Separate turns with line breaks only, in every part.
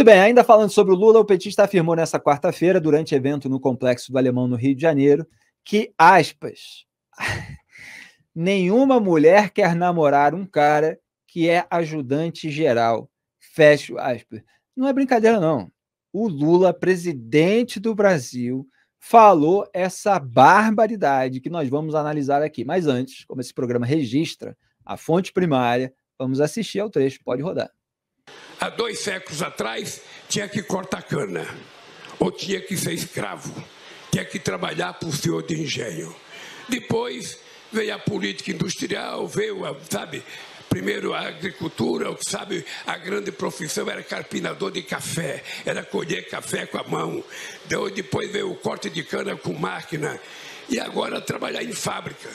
Muito bem, ainda falando sobre o Lula, o petista afirmou nessa quarta-feira, durante evento no Complexo do Alemão, no Rio de Janeiro, que, aspas, nenhuma mulher quer namorar um cara que é ajudante geral. Fecho aspas. Não é brincadeira, não. O Lula, presidente do Brasil, falou essa barbaridade que nós vamos analisar aqui. Mas antes, como esse programa registra a fonte primária, vamos assistir ao trecho. Pode rodar.
Há 2 séculos atrás, tinha que cortar cana, ou tinha que ser escravo, tinha que trabalhar para o senhor de engenho. Depois veio a política industrial, veio, sabe, primeiro a agricultura, sabe, a grande profissão era carpinador de café, era colher café com a mão. Depois veio o corte de cana com máquina, e agora trabalhar em fábrica.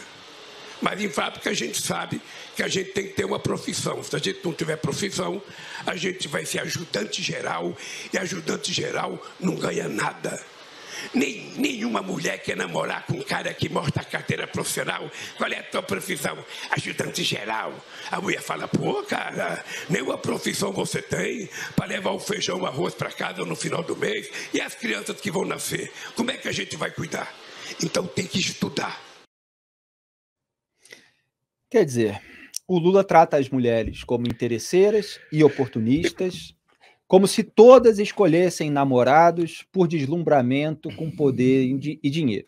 Mas em fábrica a gente sabe que a gente tem que ter uma profissão. Se a gente não tiver profissão, a gente vai ser ajudante geral, e ajudante geral não ganha nada. Nenhuma mulher quer namorar com um cara que mostra a carteira profissional. Qual é a tua profissão? Ajudante geral. A mulher fala, pô, cara, nenhuma profissão você tem para levar o feijão, o arroz para casa no final do mês. E as crianças que vão nascer, como é que a gente vai cuidar? Então tem que estudar.
Quer dizer, o Lula trata as mulheres como interesseiras e oportunistas, como se todas escolhessem namorados por deslumbramento com poder e dinheiro.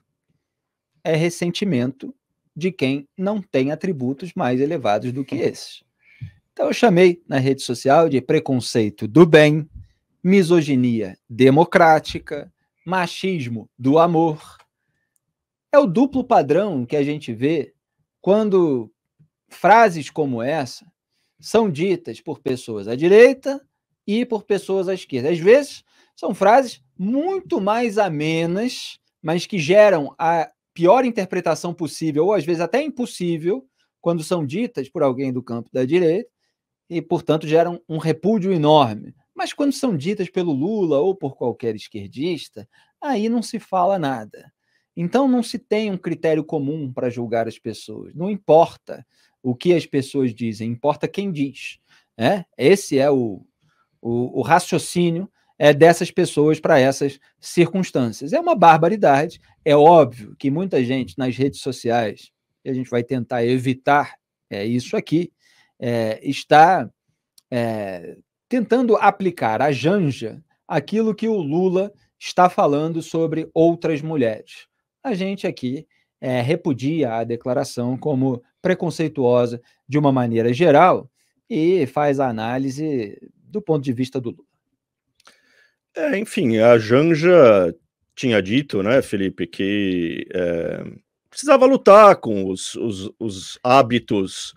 É ressentimento de quem não tem atributos mais elevados do que esses. Então eu chamei na rede social de preconceito do bem, misoginia democrática, machismo do amor. É o duplo padrão que a gente vê quando frases como essa são ditas por pessoas à direita e por pessoas à esquerda. Às vezes, são frases muito mais amenas, mas que geram a pior interpretação possível, ou às vezes até impossível, quando são ditas por alguém do campo da direita, e, portanto, geram um repúdio enorme. Mas quando são ditas pelo Lula ou por qualquer esquerdista, aí não se fala nada. Então, não se tem um critério comum para julgar as pessoas. Não importa o que as pessoas dizem, importa quem diz. Né? Esse é o raciocínio dessas pessoas para essas circunstâncias. É uma barbaridade. É óbvio que muita gente nas redes sociais, e a gente vai tentar evitar isso aqui, está tentando aplicar à Janja aquilo que o Lula está falando sobre outras mulheres. A gente aqui repudia a declaração como preconceituosa de uma maneira geral e faz a análise do ponto de vista do Lula.
Enfim, a Janja tinha dito, né, Felipe, que precisava lutar com os hábitos,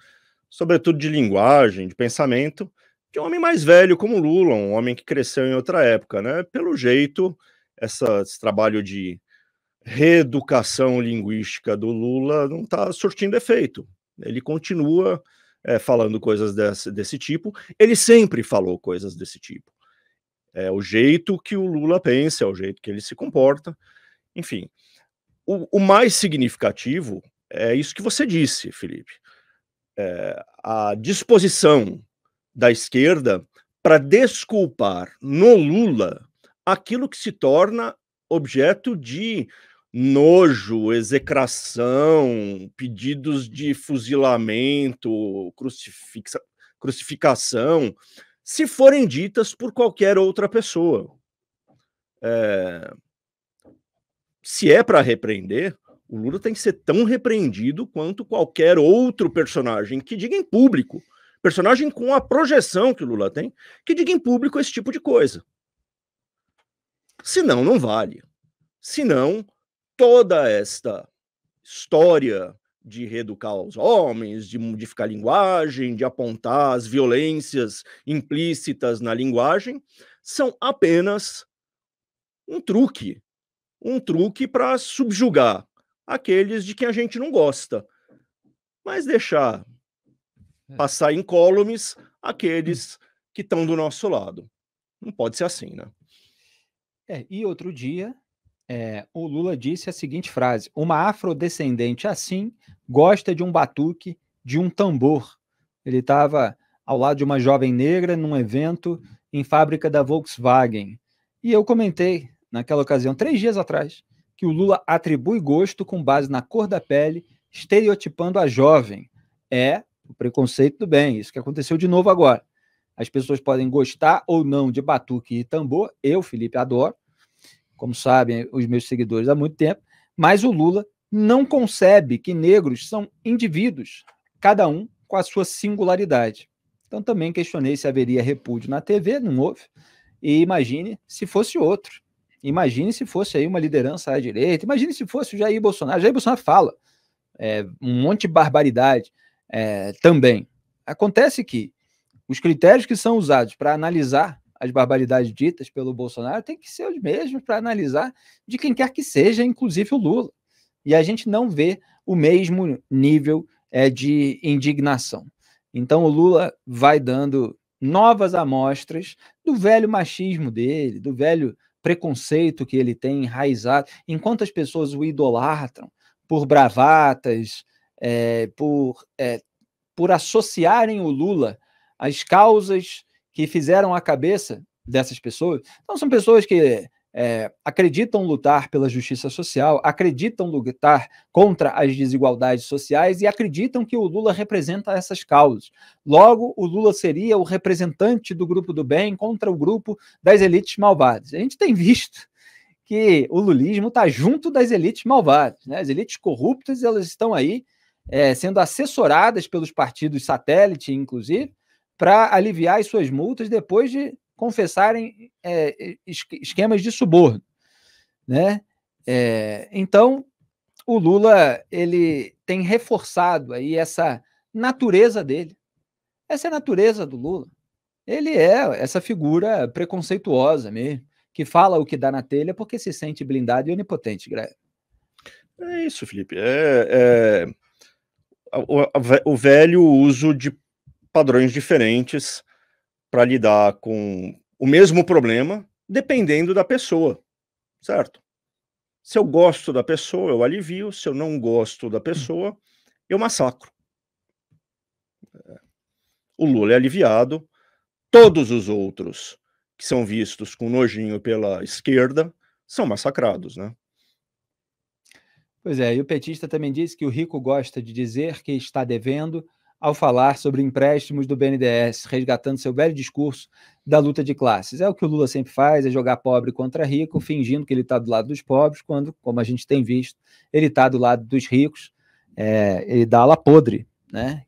sobretudo de linguagem, de pensamento, de um homem mais velho como Lula, um homem que cresceu em outra época, né? Pelo jeito, esse trabalho de reeducação linguística do Lula não está surtindo efeito. Ele continua falando coisas desse tipo. Ele sempre falou coisas desse tipo. É o jeito que o Lula pensa, é o jeito que ele se comporta. Enfim, o mais significativo é isso que você disse, Felipe. A disposição da esquerda para desculpar no Lula aquilo que se torna objeto de nojo, execração, pedidos de fuzilamento, crucificação, se forem ditas por qualquer outra pessoa. Se é para repreender, o Lula tem que ser tão repreendido quanto qualquer outro personagem que diga em público, personagem com a projeção que o Lula tem, que diga em público esse tipo de coisa. Senão, não vale. Senão, toda esta história de reeducar os homens, de modificar a linguagem, de apontar as violências implícitas na linguagem, são apenas um truque para subjugar aqueles de quem a gente não gosta, mas deixar passar incólumes aqueles que estão do nosso lado. Não pode ser assim, né?
E outro dia, o Lula disse a seguinte frase: uma afrodescendente assim gosta de um batuque, de um tambor. Ele estava ao lado de uma jovem negra num evento em fábrica da Volkswagen. E eu comentei, naquela ocasião, 3 dias atrás, que o Lula atribui gosto com base na cor da pele, estereotipando a jovem. É o preconceito do bem, isso que aconteceu de novo agora. As pessoas podem gostar ou não de batuque e tambor, eu, Felipe, adoro, como sabem os meus seguidores há muito tempo, mas o Lula não concebe que negros são indivíduos, cada um com a sua singularidade. Então também questionei se haveria repúdio na TV, não houve, e imagine se fosse outro. Imagine se fosse aí uma liderança à direita, imagine se fosse o Jair Bolsonaro. Jair Bolsonaro fala um monte de barbaridade também. Acontece que os critérios que são usados para analisar as barbaridades ditas pelo Bolsonaro têm que ser os mesmos para analisar de quem quer que seja, inclusive o Lula. E a gente não vê o mesmo nível de indignação. Então o Lula vai dando novas amostras do velho machismo dele, do velho preconceito que ele tem enraizado, enquanto as pessoas o idolatram por bravatas, por associarem o Lula às causas que fizeram a cabeça dessas pessoas. Então são pessoas que acreditam lutar pela justiça social, acreditam lutar contra as desigualdades sociais e acreditam que o Lula representa essas causas. Logo, o Lula seria o representante do grupo do bem contra o grupo das elites malvadas. A gente tem visto que o lulismo está junto das elites malvadas, né? As elites corruptas, elas estão aí sendo assessoradas pelos partidos satélite, inclusive, para aliviar as suas multas depois de confessarem esquemas de suborno, né? Então, o Lula ele tem reforçado aí essa natureza dele. Essa é a natureza do Lula. Ele é essa figura preconceituosa mesmo, que fala o que dá na telha porque se sente blindado e onipotente, Greg.
É isso, Felipe. O velho uso de padrões diferentes para lidar com o mesmo problema, dependendo da pessoa, certo? Se eu gosto da pessoa, eu alivio. Se eu não gosto da pessoa, eu massacro. O Lula é aliviado. Todos os outros que são vistos com nojinho pela esquerda são massacrados, né?
Pois é, e o petista também disse que o rico gosta de dizer que está devendo ao falar sobre empréstimos do BNDES, resgatando seu velho discurso da luta de classes. É o que o Lula sempre faz, é jogar pobre contra rico, fingindo que ele está do lado dos pobres, quando, como a gente tem visto, ele está do lado dos ricos, ele dá ala podre, né,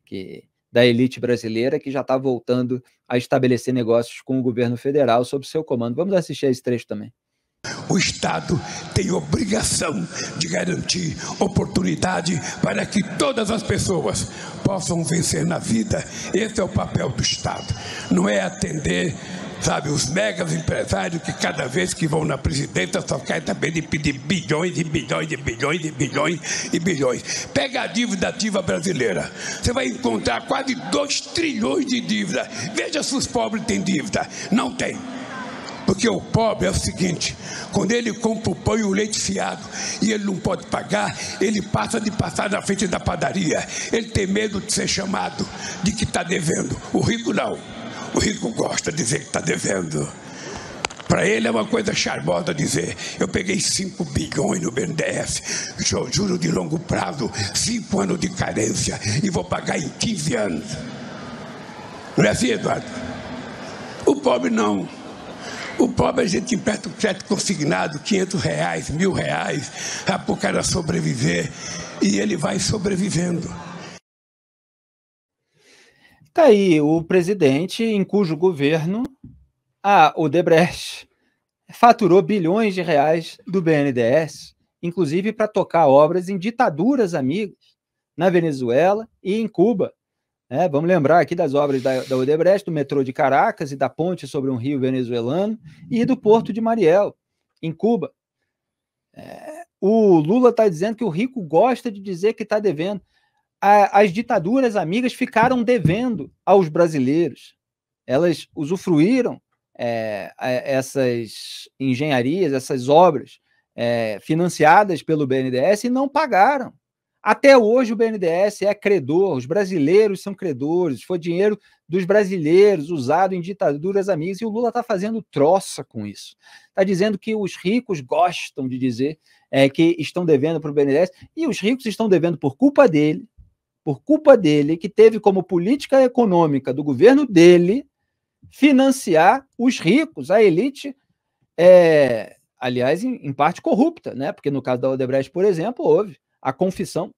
da elite brasileira, que já está voltando a estabelecer negócios com o governo federal sob seu comando. Vamos assistir a esse trecho também.
O Estado tem obrigação de garantir oportunidade para que todas as pessoas possam vencer na vida. Esse é o papel do Estado. Não é atender, sabe, os megas empresários que cada vez que vão na presidência só querem também de pedir bilhões e bilhões e bilhões e bilhões e bilhões. Pega a dívida ativa brasileira. Você vai encontrar quase 2 trilhões de dívida. Veja se os pobres têm dívida. Não tem. Porque o pobre é o seguinte, quando ele compra o pão e o leite fiado e ele não pode pagar, ele passa de passar na frente da padaria. Ele tem medo de ser chamado de que está devendo. O rico não. O rico gosta de dizer que está devendo. Para ele é uma coisa charmosa dizer, eu peguei 5 bilhões no BNDES, juro de longo prazo, 5 anos de carência e vou pagar em 15 anos. Não é assim, Eduardo? O pobre não. O pobre a gente empresta um crédito consignado, R$500, R$1.000, para o cara sobreviver, e ele vai sobrevivendo.
Está aí o presidente em cujo governo a Odebrecht faturou bilhões de reais do BNDES, inclusive para tocar obras em ditaduras amigas, na Venezuela e em Cuba. Vamos lembrar aqui das obras da Odebrecht, do metrô de Caracas e da ponte sobre um rio venezuelano e do porto de Mariel, em Cuba. O Lula está dizendo que o rico gosta de dizer que está devendo. As ditaduras amigas ficaram devendo aos brasileiros. Elas usufruíram essas engenharias, essas obras financiadas pelo BNDES e não pagaram. Até hoje o BNDES é credor, os brasileiros são credores, foi dinheiro dos brasileiros usado em ditaduras amigas, e o Lula está fazendo troça com isso. Está dizendo que os ricos gostam de dizer que estão devendo para o BNDES, e os ricos estão devendo por culpa dele, que teve como política econômica do governo dele financiar os ricos, a elite, aliás, em parte corrupta, né? Porque no caso da Odebrecht, por exemplo, houve a confissão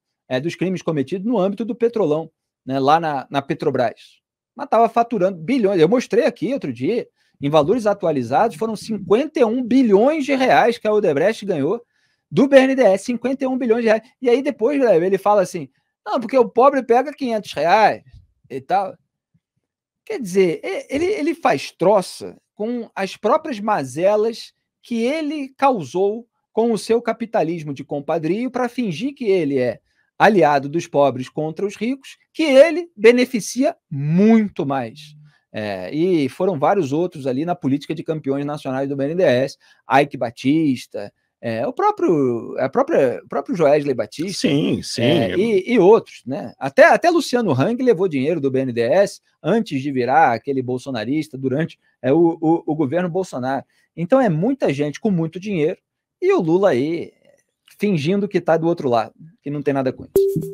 dos crimes cometidos no âmbito do Petrolão, né? Lá na Petrobras. Mas estava faturando bilhões. Eu mostrei aqui outro dia, em valores atualizados, foram 51 bilhões de reais que a Odebrecht ganhou do BNDES, 51 bilhões de reais. E aí depois, ele fala assim, não, porque o pobre pega 500 reais e tal. Quer dizer, ele faz troça com as próprias mazelas que ele causou com o seu capitalismo de compadrio para fingir que ele é aliado dos pobres contra os ricos, que ele beneficia muito mais. E foram vários outros ali na política de campeões nacionais do BNDES, Ike Batista, o próprio Joesley Batista,
sim.
E outros, né? Até Luciano Hang levou dinheiro do BNDES antes de virar aquele bolsonarista durante o governo Bolsonaro. Então é muita gente com muito dinheiro e o Lula aí fingindo que está do outro lado, que não tem nada com isso.